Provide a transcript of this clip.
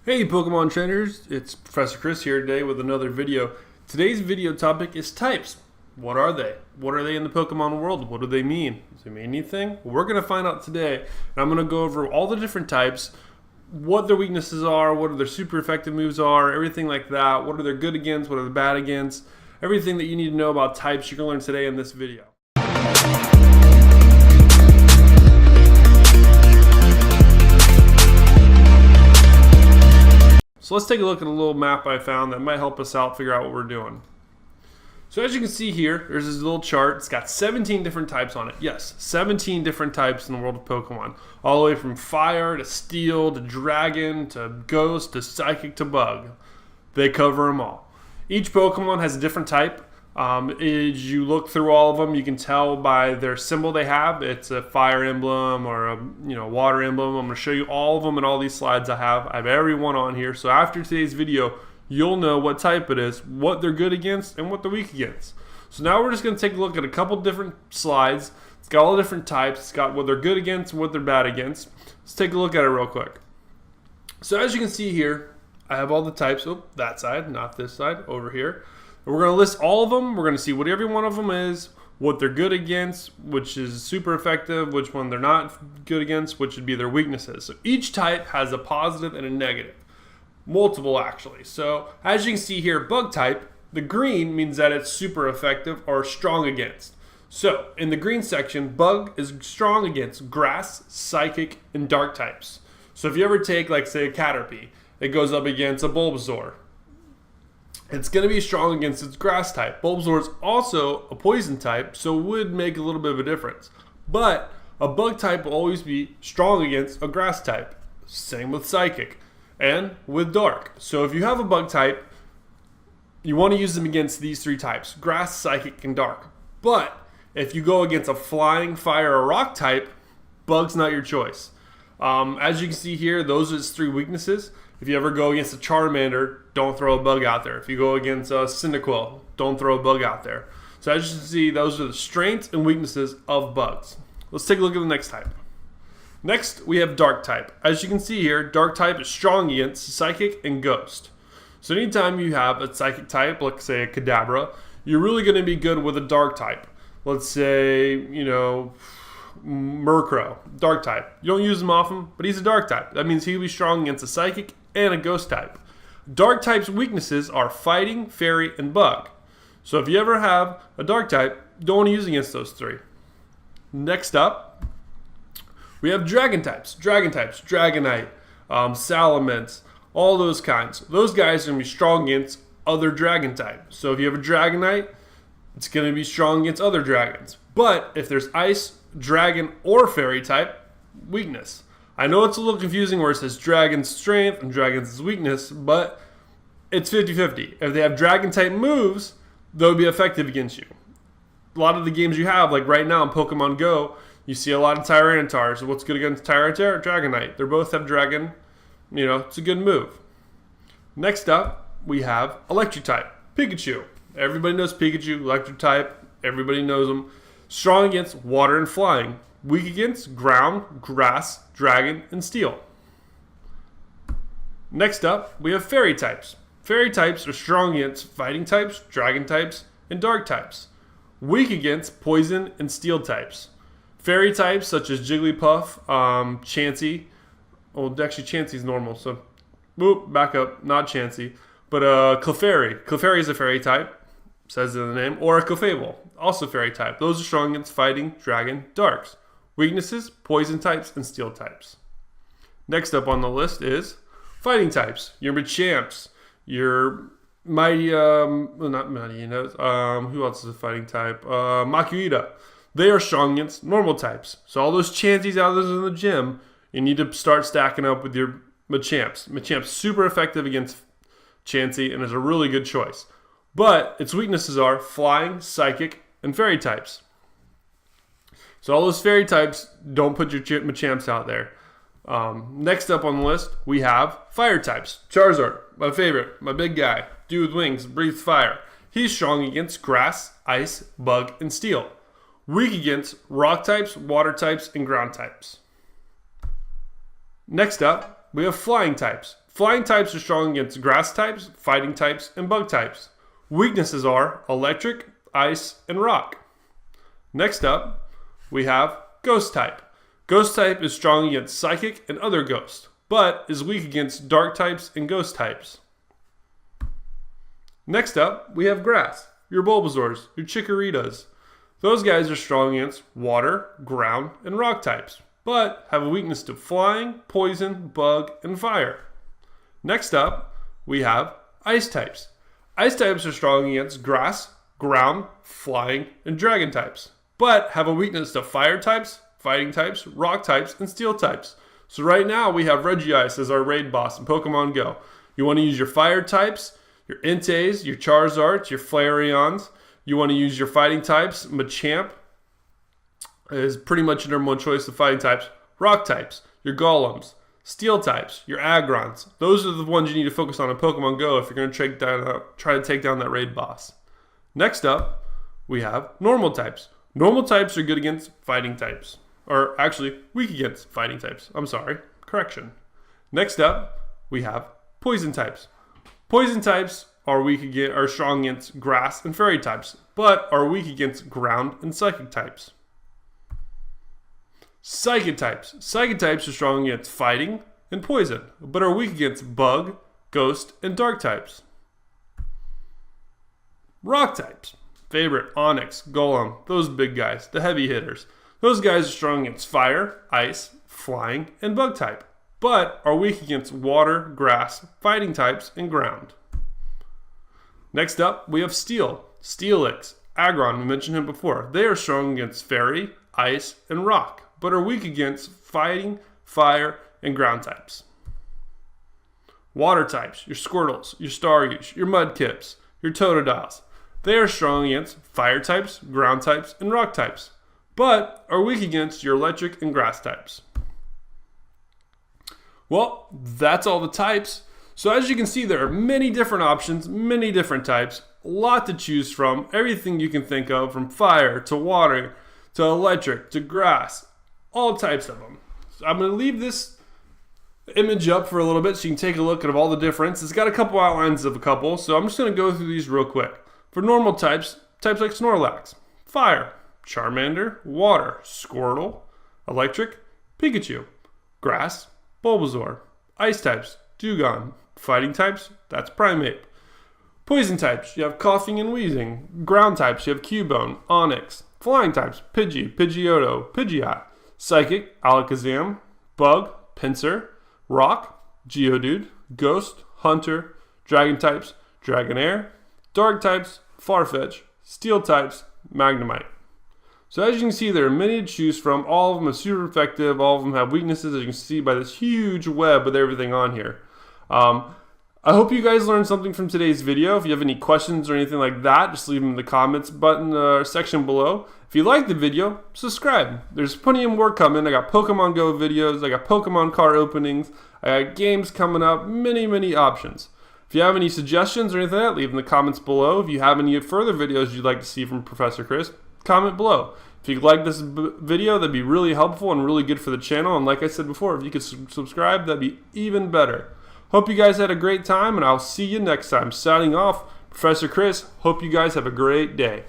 Hey Pokemon trainers, it's Professor Chris here today with another video. Today's video topic is types. What are they? What are they in the Pokemon world? What do they mean? Does it mean anything? We're going to find out today, and I'm going to go over all the different types, what their weaknesses are, what their super effective moves are, everything like that. What are they good against, what are they bad against, everything that you need to know about types you're going to learn today in this video. So let's take a look at a little map I found that might help us out figure out what we're doing. So as you can see here, there's this little chart. It's got 17 different types on it. Yes, 17 different types in the world of Pokemon. All the way from fire to steel to dragon to ghost to psychic to bug. They cover them all. Each Pokemon has a different type. As you look through all of them, you can tell by their symbol they have. It's a fire emblem or a water emblem. I'm going to show you all of them in all these slides I have. I have every one on here. So after today's video, you'll know what type it is, what they're good against, and what they're weak against. So now we're just going to take a look at a couple different slides. It's got all the different types. It's got what they're good against and what they're bad against. Let's take a look at it real quick. So as you can see here, I have all the types. Oh, that side, not this side, over here. We're going to list all of them. We're going to see what every one of them is, what they're good against, which is super effective, which one they're not good against, which would be their weaknesses. So each type has a positive and a negative. Multiple, actually. So as you can see here, bug type, the green means that it's super effective or strong against. So in the green section, bug is strong against grass, psychic, and dark types. So if you ever take, like, say, a Caterpie, it goes up against a Bulbasaur. It's going to be strong against its grass type. Bulbasaur is also a poison type, so it would make a little bit of a difference. But a bug type will always be strong against a grass type. Same with psychic and with dark. So if you have a bug type, you want to use them against these three types: grass, psychic, and dark. But if you go against a flying, fire, or rock type, bug's not your choice. As you can see here, those are its three weaknesses. If you ever go against a Charmander, don't throw a bug out there. If you go against a Cyndaquil, don't throw a bug out there. So as you can see, those are the strengths and weaknesses of bugs. Let's take a look at the next type. Next, we have Dark type. As you can see here, Dark type is strong against Psychic and Ghost. So anytime you have a Psychic type, like say a Kadabra, you're really going to be good with a Dark type. Let's say, Murkrow, Dark type. You don't use him often, but he's a Dark type. That means he'll be strong against a Psychic and a Ghost type. Dark type's weaknesses are Fighting, Fairy, and Bug. So if you ever have a Dark type, don't want to use against those three. Next up, we have Dragon types. Dragonite, Salamence, all those kinds. Those guys are going to be strong against other Dragon type. So if you have a Dragonite, it's going to be strong against other dragons. But if there's Ice, Dragon, or Fairy type, weakness. I know it's a little confusing where it says Dragon's strength and Dragon's weakness, but it's 50-50. If they have Dragon type moves, they'll be effective against you. A lot of the games you have, like right now in Pokemon Go, you see a lot of Tyranitar. So what's good against Tyranitar? Dragonite. They both have Dragon. It's a good move. Next up, we have Electric type. Pikachu. Everybody knows Pikachu, Electric type. Everybody knows them. Strong against water and flying. Weak against ground, grass, dragon, and steel. Next up, we have Fairy types. Fairy types are strong against fighting types, dragon types, and dark types. Weak against poison and steel types. Fairy types such as Jigglypuff, Chansey. Well, actually Chansey's normal, so back up, not Chansey. But Clefairy. Clefairy is a fairy type, says in the name, or a Clefable, also fairy type. Those are strong against fighting, dragon, darks. Weaknesses, poison types, and steel types. Next up on the list is fighting types. Your Machamps, your Mighty, not Mighty, who else is a fighting type? Makuhita. They are strong against normal types. So all those Chanseys out there in the gym, you need to start stacking up with your Machamps. Machamp's super effective against Chansey and is a really good choice. But its weaknesses are flying, psychic, and fairy types. So all those fairy types, don't put your Machamps out there. Next up on the list, we have fire types. Charizard, my favorite, my big guy. Dude with wings, breathes fire. He's strong against grass, ice, bug, and steel. Weak against rock types, water types, and ground types. Next up, we have flying types. Flying types are strong against grass types, fighting types, and bug types. Weaknesses are electric, ice, and rock. Next up, we have ghost type. Ghost type is strong against psychic and other ghosts, but is weak against dark types and ghost types. Next up, we have grass. Your Bulbasaurs, your Chikorritas. Those guys are strong against water, ground, and rock types, but have a weakness to flying, poison, bug, and fire. Next up, we have ice types. Ice types are strong against grass, ground, flying, and dragon types, but have a weakness to fire types, fighting types, rock types, and steel types. So right now we have Regice as our raid boss in Pokemon Go. You want to use your fire types, your Entei, your Charizards, your Flareons. You want to use your fighting types. Machamp is pretty much your number one choice of fighting types. Rock types, your Golems. Steel types, your Agrons. Those are the ones you need to focus on in Pokemon Go if you're going to try to take down that raid boss. Next up, we have normal types. Normal types are good against fighting types. Or actually, weak against fighting types. I'm sorry. Correction. Next up, we have poison types. Poison types are strong against grass and fairy types, but are weak against ground and psychic types. Psychic types. Psychic types are strong against fighting and poison, but are weak against bug, ghost, and dark types. Rock types. Favorite, Onyx, Golem, those big guys, the heavy hitters. Those guys are strong against fire, ice, flying, and bug type, but are weak against water, grass, fighting types, and ground. Next up, we have Steel. Steelix, Aggron, we mentioned him before. They are strong against fairy, ice, and rock, but are weak against fighting, fire, and ground types. Water types, your Squirtles, your Staryu, your Mudkips, your Totodiles. They are strong against fire types, ground types, and rock types, but are weak against your electric and grass types. Well, that's all the types. So as you can see, there are many different options, many different types, a lot to choose from, everything you can think of, from fire to water to electric to grass, all types of them. So I'm going to leave this image up for a little bit so you can take a look at all the difference. It's got a couple outlines of a couple, so I'm just going to go through these real quick. For normal types like Snorlax, fire, Charmander, water, Squirtle, electric, Pikachu, grass, Bulbasaur, ice types, Dewgong, fighting types, that's Primeape. Poison types, you have Coughing and Wheezing. Ground types, you have Cubone, Onyx. Flying types, Pidgey, Pidgeotto, Pidgeot. Psychic, Alakazam. Bug, Pinsir. Rock, Geodude. Ghost, Hunter. Dragon types, Dragonair. Dark types, Farfetch. Steel types, Magnemite. So as you can see, there are many to choose from. All of them are super effective. All of them have weaknesses, as you can see by this huge web with everything on here. I hope you guys learned something from today's video. If you have any questions or anything like that, just leave them in the comments button section below. If you liked the video, subscribe. There's plenty of more coming. I got Pokemon Go videos. I got Pokemon card openings. I got games coming up. Many options. If you have any suggestions or anything like that, leave in the comments below. If you have any further videos you'd like to see from Professor Chris, comment below. If you like this video, that'd be really helpful and really good for the channel. And like I said before, if you could subscribe, that'd be even better. Hope you guys had a great time, and I'll see you next time. Signing off, Professor Chris. Hope you guys have a great day.